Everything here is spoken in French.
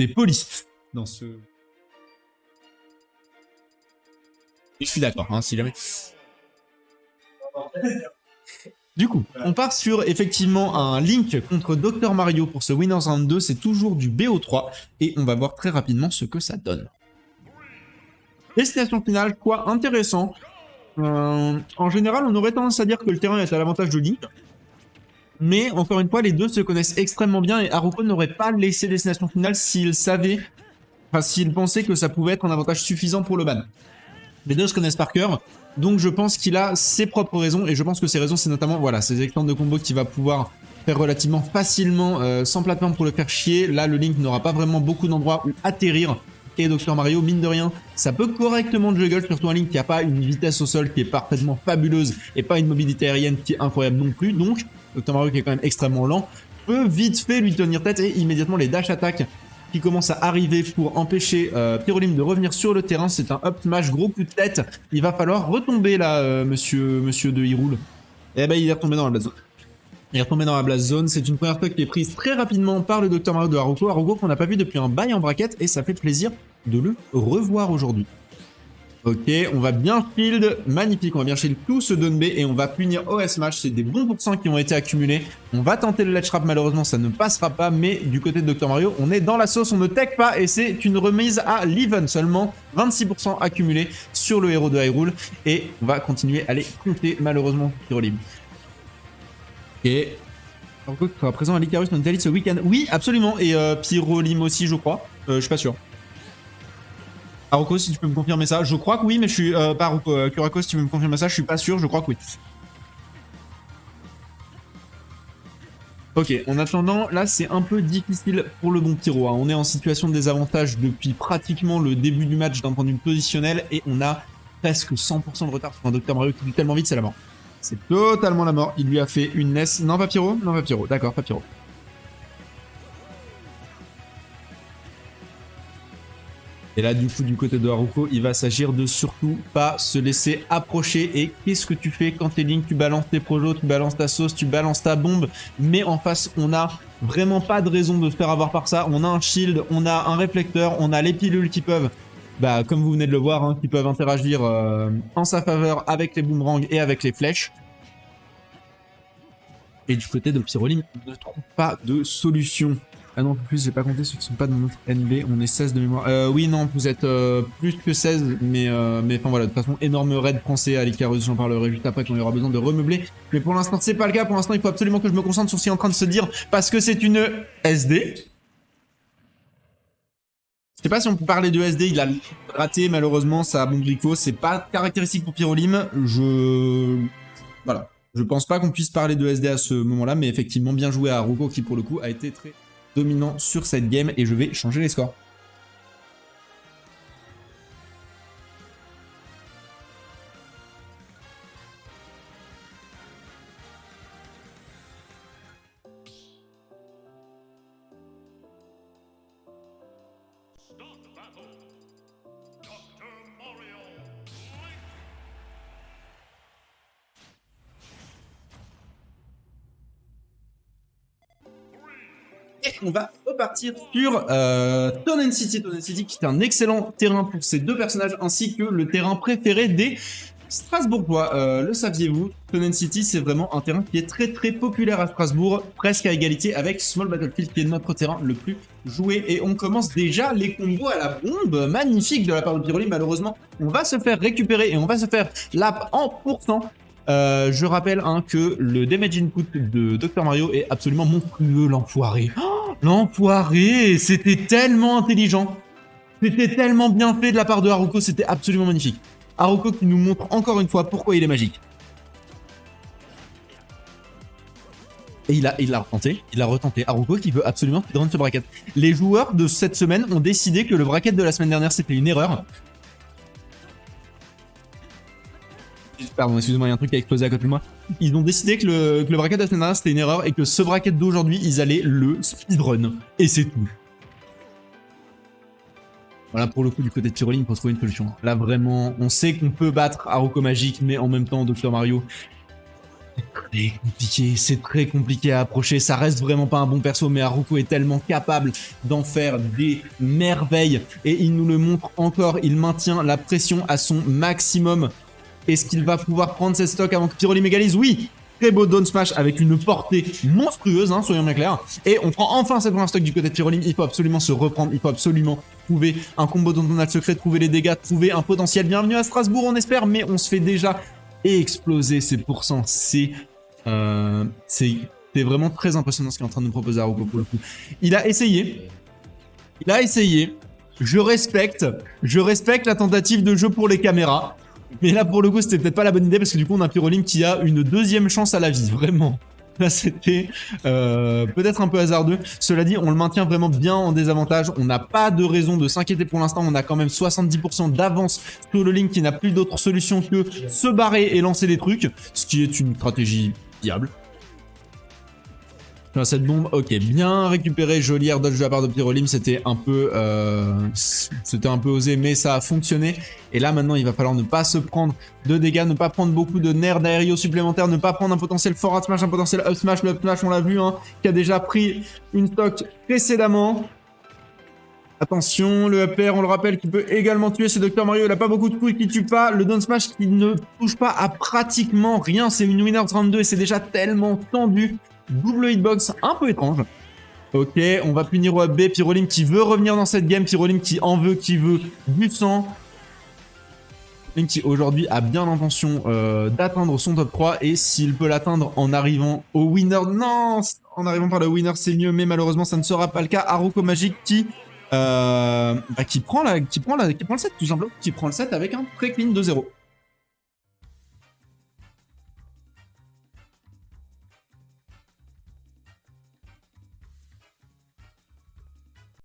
T'es poli dans ce... Et je suis d'accord, hein, si jamais... Du coup, on part sur effectivement un Link contre Dr Mario pour ce Winners Round 2, c'est toujours du BO3, et on va voir très rapidement ce que ça donne. Destination finale, quoi intéressant. En général, on aurait tendance à dire que le terrain est à l'avantage de Link, mais encore une fois, les deux se connaissent extrêmement bien, et Haruko n'aurait pas laissé destination finale s'il savait, enfin s'il pensait que ça pouvait être un avantage suffisant pour le ban. Les deux se connaissent par cœur, donc je pense qu'il a ses propres raisons, et je pense que ses raisons, c'est notamment, voilà, ces excellentes de combo qu'il va pouvoir faire relativement facilement, sans plateforme pour le faire chier. Là, le Link n'aura pas vraiment beaucoup d'endroits où atterrir, et Dr Mario, mine de rien, ça peut correctement juggle, surtout un Link qui n'a pas une vitesse au sol qui est parfaitement fabuleuse, et pas une mobilité aérienne qui est incroyable non plus, donc Dr Mario qui est quand même extrêmement lent, peut vite fait lui tenir tête, et immédiatement les dash attack qui commence à arriver pour empêcher Pyrolyme de revenir sur le terrain. C'est un up smash, gros coup de tête. Il va falloir retomber là, monsieur de Hyrule. Et ben il est retombé dans la blast zone. Il est retombé dans la blast zone. C'est une première stock qui est prise très rapidement par le Dr Mario de Haruko. Haruko qu'on n'a pas vu depuis un bail en bracket, et ça fait plaisir de le revoir aujourd'hui. Ok, on va bien shield, magnifique, on va bien shield tout ce down B et on va punir OS match, c'est des bons pourcents qui ont été accumulés. On va tenter le ledge trap, malheureusement ça ne passera pas, mais du côté de Dr Mario, on est dans la sauce, on ne tech pas et c'est une remise à l'even, seulement 26% accumulés sur le héros de Hyrule et on va continuer à les compter malheureusement Pyrolyme. Ok, Haruko qui sera présent à l'Icarus Mentality ce week-end, oui absolument, et Pyrolyme aussi je crois, je suis pas sûr. Haruko, si tu peux me confirmer ça, je crois que oui, mais je suis pas Haruko, Kurako, si tu peux me confirmer ça, je suis pas sûr, je crois que oui. Ok, en attendant, là c'est un peu difficile pour le bon Pyro, hein. On est en situation de désavantage depuis pratiquement le début du match d'un point de vue positionnel et on a presque 100% de retard sur un Dr Mario qui dit tellement vite, c'est la mort. C'est totalement la mort, il lui a fait une NES. Non, pas Pyro, non, pas Pyro, d'accord, pas Pyro. Et là, du coup, du côté de Haruko, il va s'agir de surtout pas se laisser approcher. Et qu'est-ce que tu fais quand t'es Link? Tu balances tes projets, tu balances ta sauce, tu balances ta bombe. Mais en face, on a vraiment pas de raison de se faire avoir par ça. On a un shield, on a un réflecteur, on a les pilules qui peuvent, bah, comme vous venez de le voir, hein, qui peuvent interagir en sa faveur avec les boomerangs et avec les flèches. Et du côté de Pyrolyme, on ne trouve pas de solution. Ah non, en plus, j'ai pas compté ceux qui sont pas dans notre NB, on est 16 de mémoire. Oui, non, vous êtes plus que 16, mais enfin voilà, de toute façon, énorme raid français à l'Icarus, j'en parlerai juste après quand il y aura besoin de remeubler. Mais pour l'instant, c'est pas le cas, pour l'instant, il faut absolument que je me concentre sur ce qui est en train de se dire, parce que c'est une SD. Je sais pas si on peut parler de SD, il a raté, malheureusement, ça a bon grifo, c'est pas caractéristique pour Pyrolyme, Voilà. Je pense pas qu'on puisse parler de SD à ce moment-là, mais effectivement, bien joué à Haruko qui, pour le coup, a été très dominant sur cette game et je vais changer les scores. Et on va repartir sur Tonen City. Tonen City qui est un excellent terrain pour ces deux personnages ainsi que le terrain préféré des Strasbourgeois. Le saviez-vous? Tonen City, c'est vraiment un terrain qui est très très populaire à Strasbourg, presque à égalité avec Small Battlefield qui est notre terrain le plus joué. Et on commence déjà les combos à la bombe, magnifique de la part de Pyrolyme. Malheureusement, on va se faire récupérer et on va se faire lap en pourcent. Je rappelle hein, que le damage input de Dr Mario est absolument monstrueux, l'enfoiré. Oh, l'enfoiré, c'était tellement intelligent. C'était tellement bien fait de la part de Haruko, c'était absolument magnifique. Haruko qui nous montre encore une fois pourquoi il est magique. Et il a retenté. Haruko qui veut absolument speedrun ce bracket. Les joueurs de cette semaine ont décidé que le bracket de la semaine dernière c'était une erreur. Pardon, excusez-moi, il y a un truc qui a explosé à côté de moi. Ils ont décidé que le bracket de la semaine dernière c'était une erreur et que ce bracket d'aujourd'hui, ils allaient le speedrun. Et c'est tout. Voilà, pour le coup, du côté de Pyrolyme, il faut trouver une solution. Là, vraiment, on sait qu'on peut battre Haruko Magique, mais en même temps, Dr Mario, très compliqué, c'est très compliqué à approcher, ça reste vraiment pas un bon perso, mais Haruko est tellement capable d'en faire des merveilles, et il nous le montre encore, il maintient la pression à son maximum. Est-ce qu'il va pouvoir prendre ses stocks avant que Pyrolim égalise? Oui! Très beau down smash avec une portée monstrueuse, hein, soyons bien clairs. Et on prend enfin cette première stock du côté de Pyrolim. Il faut absolument se reprendre, il faut absolument trouver un combo dont on a le secret, trouver les dégâts, trouver un potentiel. Bienvenue à Strasbourg, on espère, mais on se fait déjà exploser ces pourcents. C'est vraiment très impressionnant ce qu'il est en train de nous proposer Haruko pour le coup. Il a essayé. Je respecte la tentative de jeu pour les caméras. Mais là, pour le coup, c'était peut-être pas la bonne idée parce que du coup, on a Pyrolim qui a une deuxième chance à la vie, vraiment. Là, c'était peut-être un peu hasardeux. Cela dit, on le maintient vraiment bien en désavantage. On n'a pas de raison de s'inquiéter pour l'instant. On a quand même 70% d'avance sur le Link qui n'a plus d'autre solution que se barrer et lancer des trucs, ce qui est une stratégie viable. Cette bombe, ok, bien récupéré, joli air dodge de la part de Pyrolim, c'était un peu osé, mais ça a fonctionné. Et là maintenant, il va falloir ne pas se prendre de dégâts, ne pas prendre beaucoup de nerfs d'aério supplémentaires, ne pas prendre un potentiel forward smash, un potentiel up smash. Le up smash, on l'a vu, hein, qui a déjà pris une stock précédemment. Attention, le up air, on le rappelle, qui peut également tuer. C'est Dr Mario, il a pas beaucoup de coups, qui tue pas. Le down smash qui ne touche pas à pratiquement rien. C'est une Winners 32 et c'est déjà tellement tendu. Double hitbox un peu étrange. Ok, on va punir au up B. Pyrolim qui veut revenir dans cette game. Pyrolim qui en veut, qui veut du sang. Pyrolim qui aujourd'hui a bien l'intention d'atteindre son top 3. Et s'il peut l'atteindre en arrivant au winner... Non, en arrivant par le winner c'est mieux. Mais malheureusement ça ne sera pas le cas. Haruko Magic qui prend le set tout simplement. Qui prend le set avec un très clean 2-0.